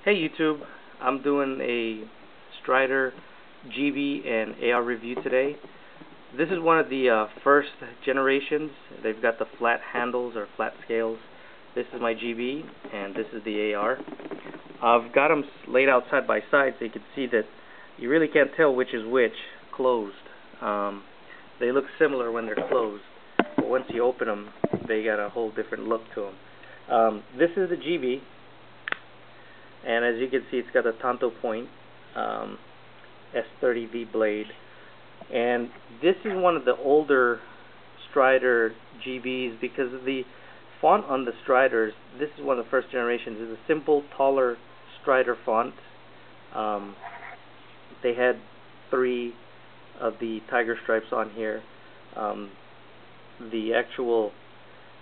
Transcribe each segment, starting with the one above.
Hey YouTube, I'm doing a Strider GB and AR review today. This is one of the first generations. They've got the flat handles or flat scales. This is my GB and this is the AR. I've got them laid out side by side so you can see that you really can't tell which is which closed. They look similar when they're closed, but once you open them, they got a whole different look to them. This is the GB. And as you can see, it's got a Tanto Point S30V blade. And this is one of the older Strider GBs because of the font on the Striders. This is one of the first generations. It's a simple, taller Strider font. They had 3 of the tiger stripes on here. The actual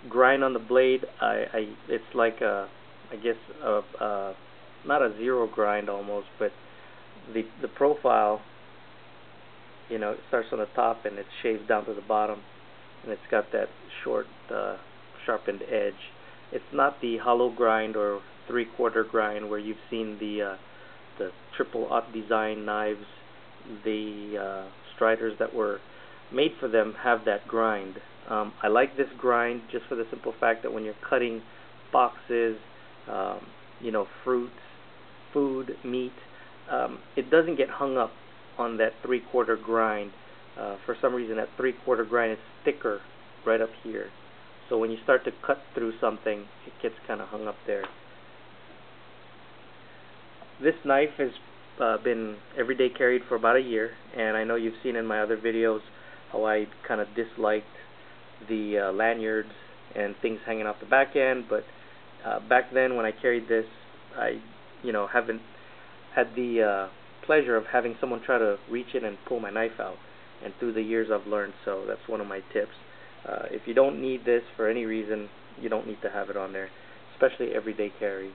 grind on the blade, it's like I guess not a zero grind almost, but the profile, it starts on the top and it shaves down to the bottom, and it's got that short sharpened edge. It's not the hollow grind or 3/4 grind where you've seen the triple aught design knives. The Striders that were made for them have that grind. I like this grind just for the simple fact that when you're cutting boxes, fruits, food, meat, it doesn't get hung up on that 3/4 grind. For some reason, that 3/4 grind is thicker right up here. So when you start to cut through something, it gets kind of hung up there. This knife has been everyday carried for about a year, and I know you've seen in my other videos how I kind of disliked the lanyards and things hanging off the back end, but back then when I carried this, I haven't had the pleasure of having someone try to reach in and pull my knife out, and through the years I've learned, so that's one of my tips. If you don't need this for any reason, you don't need to have it on there, especially everyday carry.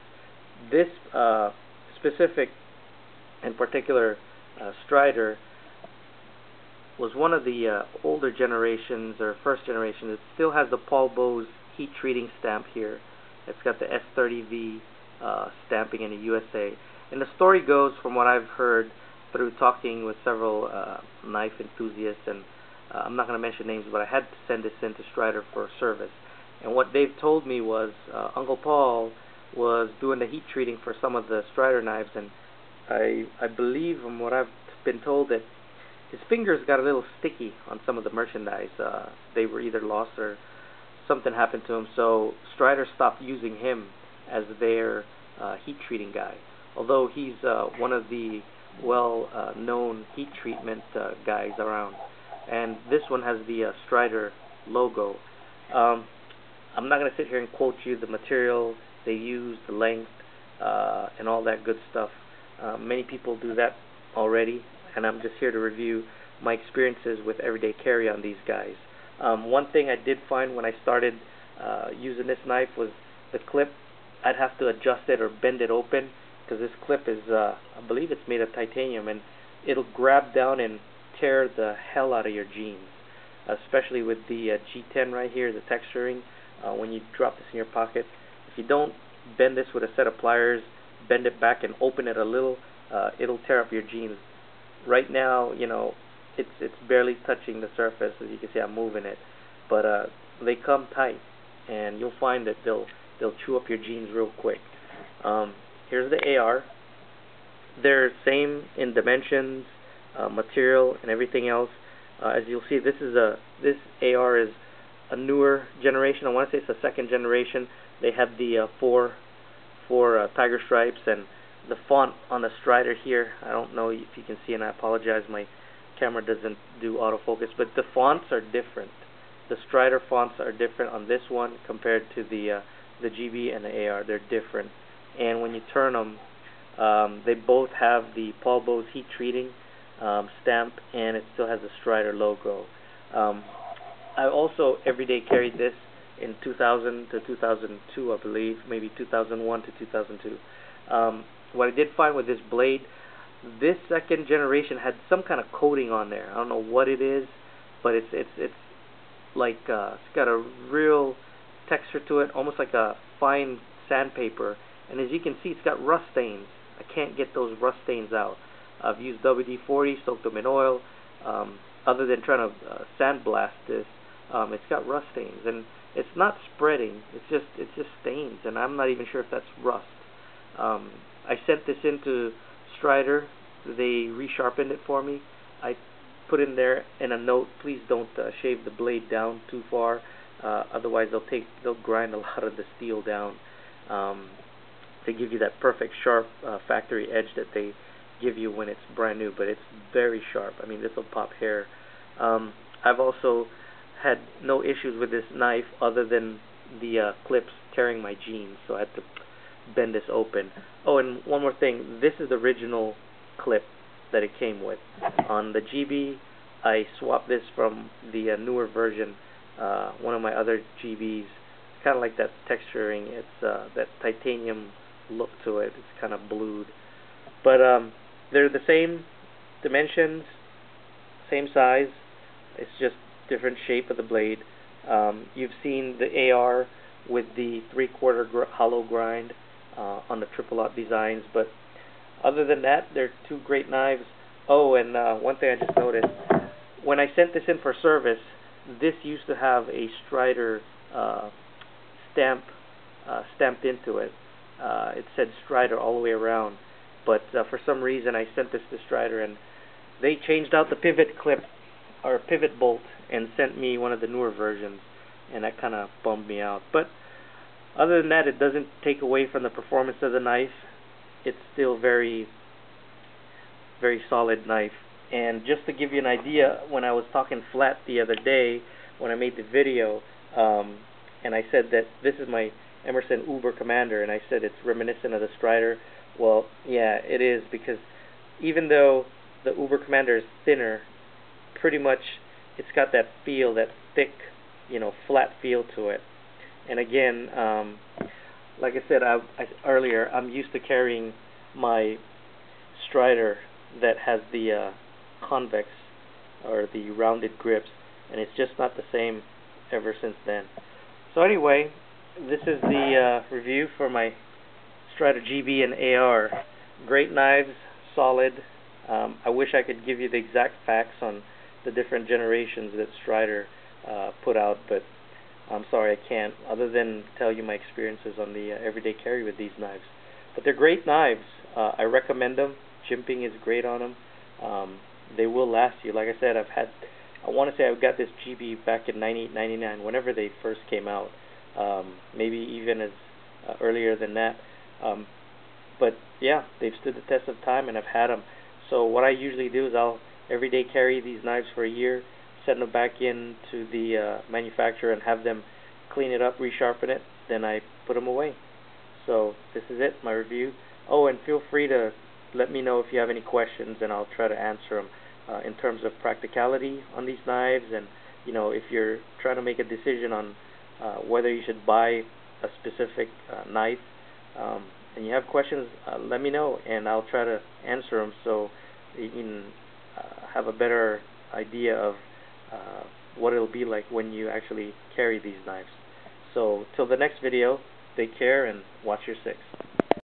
This specific and particular Strider was one of the older generations, or first generation. It still has the Paul Bose heat treating stamp here. It's got the S30V stamping in the USA. And the story goes, from what I've heard through talking with several knife enthusiasts, and I'm not going to mention names, but I had to send this in to Strider for service. And what they've told me was Uncle Paul was doing the heat treating for some of the Strider knives, and I believe, from what I've been told, that his fingers got a little sticky on some of the merchandise. They were either lost or something happened to him, so Strider stopped using him as their heat treating guy. Although he's one of the well-known heat treatment guys around. And this one has the Strider logo. I'm not going to sit here and quote you the material they use, the length, and all that good stuff. Many people do that already, and I'm just here to review my experiences with everyday carry on these guys. One thing I did find when I started using this knife was the clip. I'd have to adjust it or bend it open, because this clip is, I believe it's made of titanium, and it'll grab down and tear the hell out of your jeans, especially with the G10 right here, the texturing. When you drop this in your pocket, if you don't bend this with a set of pliers, bend it back and open it a little, it'll tear up your jeans. Right now, it's barely touching the surface. As you can see, I'm moving it, but they come tight, and you'll find that they'll chew up your jeans real quick. Here's the AR. They're same in dimensions, material, and everything else. As you'll see, this AR is a newer generation. I want to say it's the second generation. They have the four tiger stripes, and the font on the Strider here, I don't know if you can see, and I apologize, my camera doesn't do autofocus, but the fonts are different. The Strider fonts are different on this one compared to the GB and the AR. They're different, and when you turn them, they both have the Paul Bose heat treating stamp, and it still has the Strider logo. I also everyday carried this in 2000 to 2002, I believe, maybe 2001 to 2002. What I did find with this blade, this second generation had some kind of coating on there. I don't know what it is, but it's like it's got a real texture to it, almost like a fine sandpaper, and as you can see, it's got rust stains. I can't get those rust stains out. I've used WD-40, soaked them in oil. Other than trying to sandblast this, it's got rust stains, and it's not spreading. It's just stains, and I'm not even sure if that's rust. I sent this into Strider. They resharpened it for me. I put in there in a note, please don't shave the blade down too far, otherwise they'll grind a lot of the steel down. They give you that perfect sharp factory edge that they give you when it's brand new, but it's very sharp. I mean, this will pop hair. I've also had no issues with this knife other than the clips tearing my jeans, so I had to bend this open. Oh, and one more thing, this is the original clip that it came with. On the GB, I swapped this from the newer version, one of my other GBs. It's kind of like that texturing. It's that titanium look to it. It's kind of blued, but they're the same dimensions, same size. It's just different shape of the blade. You've seen the AR with the 3/4 hollow grind on the triple aught designs, but other than that, they're two great knives. Oh, and one thing I just noticed, when I sent this in for service, this used to have a Strider stamp stamped into it. It said Strider all the way around, but for some reason I sent this to Strider and they changed out the pivot clip or pivot bolt and sent me one of the newer versions, and that kind of bummed me out. But other than that, it doesn't take away from the performance of the knife. It's still very, very solid knife. And just to give you an idea, when I was talking flat the other day when I made the video, and I said that this is my Emerson Uber Commander, and I said it's reminiscent of the Strider. Well, yeah, it is, because even though the Uber Commander is thinner, pretty much it's got that feel, that thick, flat feel to it. And again, like I said earlier, I'm used to carrying my Strider that has the convex or the rounded grips, and it's just not the same ever since then. So anyway, this is the review for my Strider GB and AR. Great knives, solid. I wish I could give you the exact facts on the different generations that Strider put out, but I'm sorry I can't, other than tell you my experiences on the everyday carry with these knives. But they're great knives. I recommend them. Jimping is great on them. They will last you. Like I said, I want to say I got this GB back in 98, 99, whenever they first came out. Maybe even as earlier than that. But yeah, they've stood the test of time, and I've had them. So what I usually do is I'll everyday carry these knives for a year, send them back into the manufacturer and have them clean it up, resharpen it, then I put them away. So this is it, my review. Oh, and feel free to let me know if you have any questions, and I'll try to answer them in terms of practicality on these knives, and if you're trying to make a decision on whether you should buy a specific knife, and you have questions, let me know, and I'll try to answer them so you can have a better idea of what it'll be like when you actually carry these knives. So till the next video, take care and watch your six.